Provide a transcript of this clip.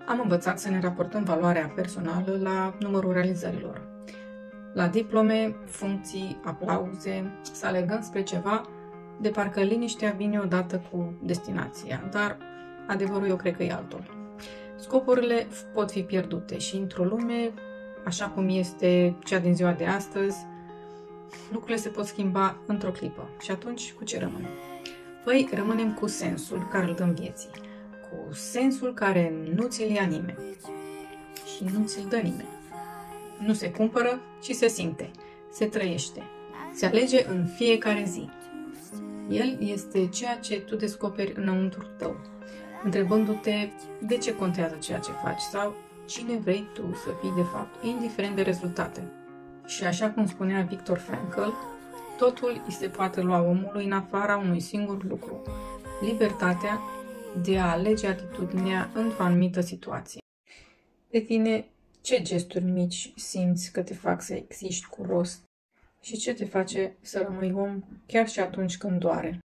Am învățat să ne raportăm valoarea personală la numărul realizărilor. La diplome, funcții, aplauze, să alergăm spre ceva de parcă liniștea vine odată cu destinația, dar adevărul eu cred că e altul. Scopurile pot fi pierdute și într-o lume, așa cum este cea din ziua de astăzi, lucrurile se pot schimba într-o clipă. Și atunci, cu ce rămânem? Păi, rămânem cu sensul care îl dăm vieții, cu sensul care nu ți-l ia nimeni și nu ți-l dă nimeni. Nu se cumpără, ci se simte, se trăiește, se alege în fiecare zi. El este ceea ce tu descoperi înăuntru tău, întrebându-te de ce contează ceea ce faci sau cine vrei tu să fii de fapt, indiferent de rezultate. Și așa cum spunea Viktor Frankl, totul îi se poate lua omului în afara unui singur lucru, libertatea de a alege atitudinea într-o anumită situație. Pe tine, ce gesturi mici simți că te fac să existi cu rost și ce te face să rămâi om chiar și atunci când doare?